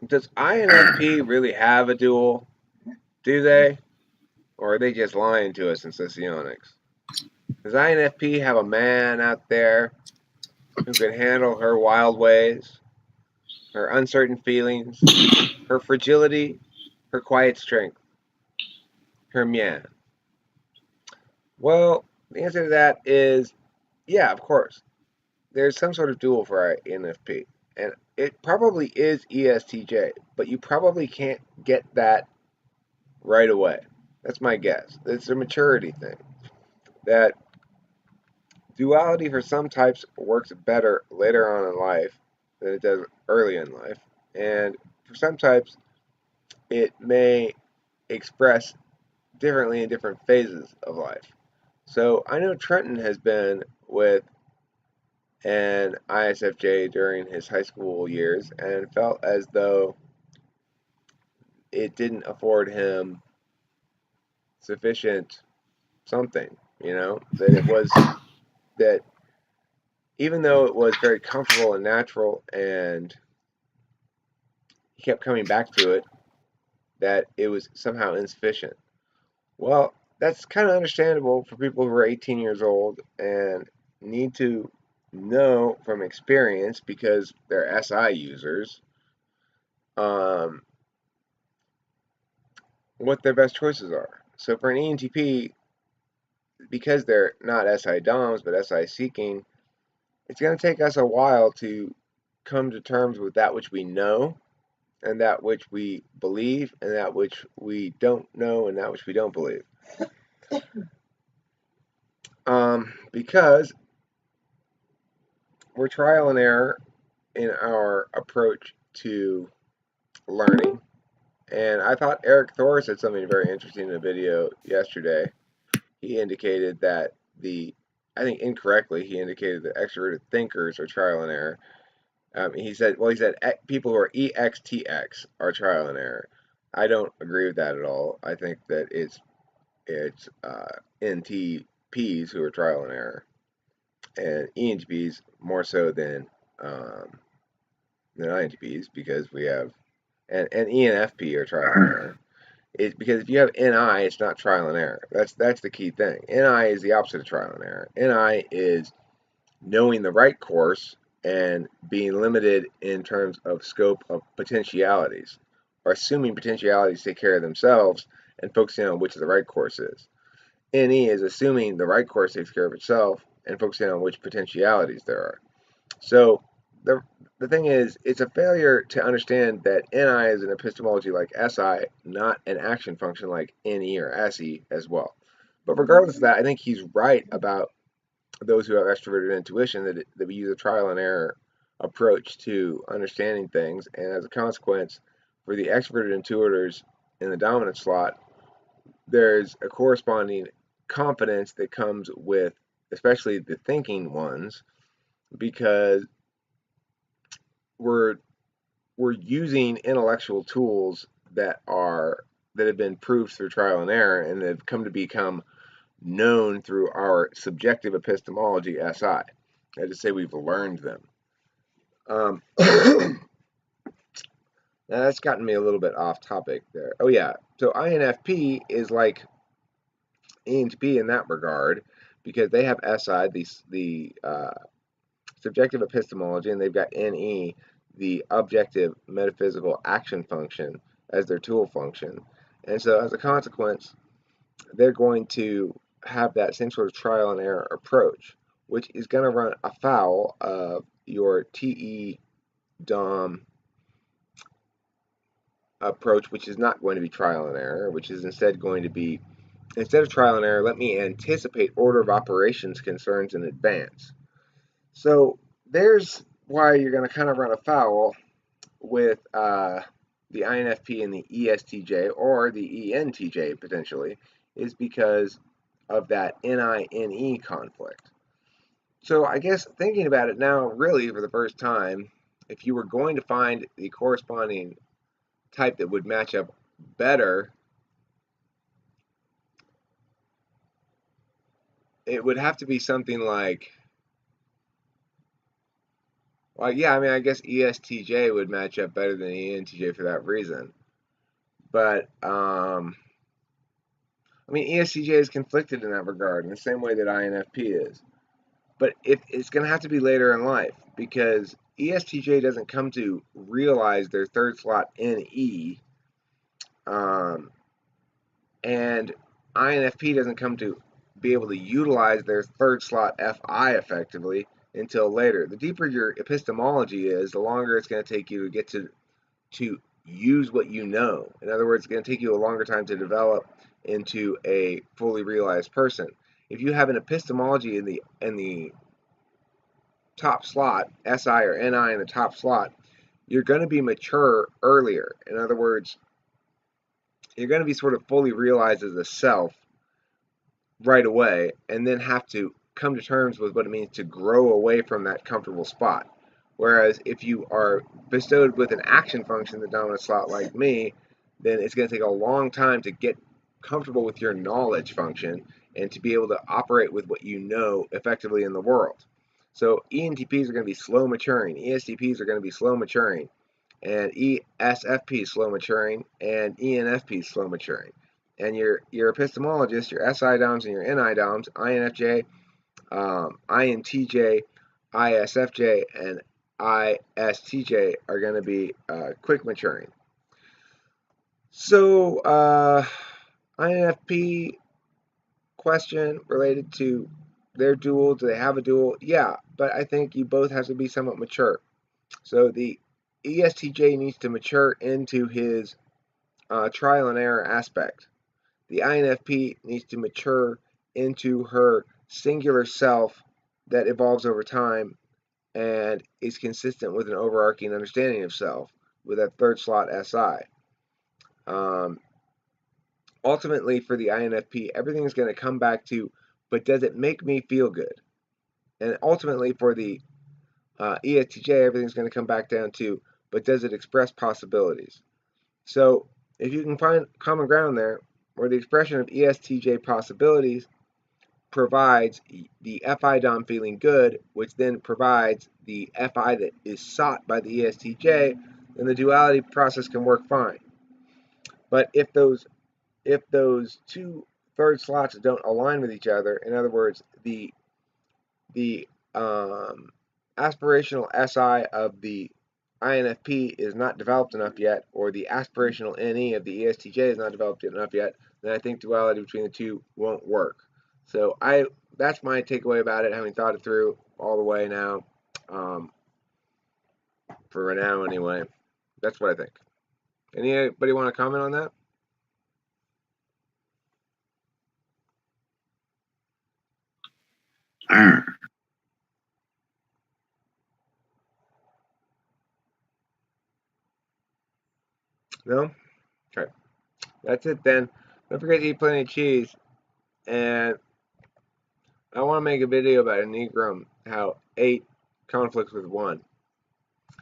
Does INFP really have a duel? Do they? Or are they just lying to us in socionics? Does INFP have a man out there who can handle her wild ways, her uncertain feelings, her fragility, her quiet strength, her myan? Well, the answer to that is yeah, of course. There's some sort of duel for INFP, and it probably is ESTJ, but you probably can't get that right away. That's my guess. It's a maturity thing. That duality for some types works better later on in life than it does early in life, and for some types, it may express differently in different phases of life. So I know Trenton has been with an ISFJ during his high school years and felt as though it didn't afford him sufficient something, that it was that even though it was very comfortable and natural and he kept coming back to it, that it was somehow insufficient. Well, that's kind of understandable for people who are 18 years old and need to know from experience because they're SI users um, what their best choices are. So for an ENTP, because they're not SI DOMs but SI seeking, it's going to take us a while to come to terms with that which we know and that which we believe and that which we don't know and that which we don't believe. Because we're trial and error in our approach to learning. And I thought Eric Thor said something very interesting in a video yesterday. He indicated that I think incorrectly, he indicated that extroverted thinkers are trial and error. He said people who are EXTX are trial and error. I don't agree with that at all. I think that it's NTPs who are trial and error, and ENTPs more so than INTPs because we have and ENFP are trial and error. It's because if you have NI, it's not trial and error. That's the key thing. NI is the opposite of trial and error. NI is knowing the right course and being limited in terms of scope of potentialities, or assuming potentialities take care of themselves and focusing on which the right course is. NE is assuming the right course takes care of itself and focusing on which potentialities there are. So the thing is, it's a failure to understand that NI is an epistemology like SI, not an action function like NE or SE as well. But regardless of that, I think he's right about those who have extroverted intuition that we use a trial and error approach to understanding things, and as a consequence, for the extroverted intuitors in the dominant slot, there's a corresponding confidence that comes with, especially the thinking ones, because we're using intellectual tools that have been proved through trial and error and have come to become known through our subjective epistemology SI. I just say we've learned them. Now that's gotten me a little bit off topic there. Oh yeah, so INFP is like ENTP in that regard because they have SI, the subjective epistemology, and they've got NE, the objective metaphysical action function, as their tool function. And so as a consequence, they're going to have that same sort of trial and error approach, which is going to run afoul of your TE DOM approach, which is not going to be trial and error, which is instead going to be, instead of trial and error, let me anticipate order of operations concerns in advance. So there's why you're going to kind of run afoul with the INFP and the ESTJ or the ENTJ potentially, is because of that NI-NE conflict. So I guess thinking about it now, really for the first time, if you were going to find the corresponding type that would match up better, it would have to be something like, Well, yeah, I mean, I guess ESTJ would match up better than ENTJ for that reason. But, I mean, ESTJ is conflicted in that regard in the same way that INFP is. But it's going to have to be later in life because ESTJ doesn't come to realize their third slot in E, um, and INFP doesn't come to be able to utilize their third slot FI effectively until later. The deeper your epistemology is, the longer it's going to take you to get to use what you know. In other words, it's going to take you a longer time to develop into a fully realized person. If you have an epistemology in the top slot, SI or NI in the top slot, you're going to be mature earlier. In other words, you're going to be sort of fully realized as a self right away and then have to come to terms with what it means to grow away from that comfortable spot. Whereas if you are bestowed with an action function, the dominant slot like me, then it's going to take a long time to get comfortable with your knowledge function and to be able to operate with what you know effectively in the world. So ENTPs are going to be slow maturing, ESTPs are going to be slow maturing, and ESFP is slow maturing, and ENFP is slow maturing. And your epistemologists, your SI DOMs and your NI DOMs, INFJ, INTJ, ISFJ, and ISTJ are going to be quick maturing. So, INFP question related to their dual. Do they have a dual? Yeah, but I think you both have to be somewhat mature. So the ESTJ needs to mature into his trial and error aspect. The INFP needs to mature into her singular self that evolves over time and is consistent with an overarching understanding of self with that third slot SI. Ultimately, for the INFP, everything is going to come back to, but does it make me feel good? And ultimately, for the ESTJ, everything's going to come back down to, but does it express possibilities? So, if you can find common ground there, where the expression of ESTJ possibilities provides the FI DOM feeling good, which then provides the FI that is sought by the ESTJ, then the duality process can work fine. But if those two third slots don't align with each other, in other words, the aspirational SI of the INFP is not developed enough yet, or the aspirational NE of the ESTJ is not developed enough yet, then I think duality between the two won't work. So that's my takeaway about it, having thought it through all the way now. For now, anyway, that's what I think. Anybody want to comment on that? No? Okay. That's it then. Don't forget to eat plenty of cheese. And I want to make a video about Enneagram, how 8 conflicts with 1.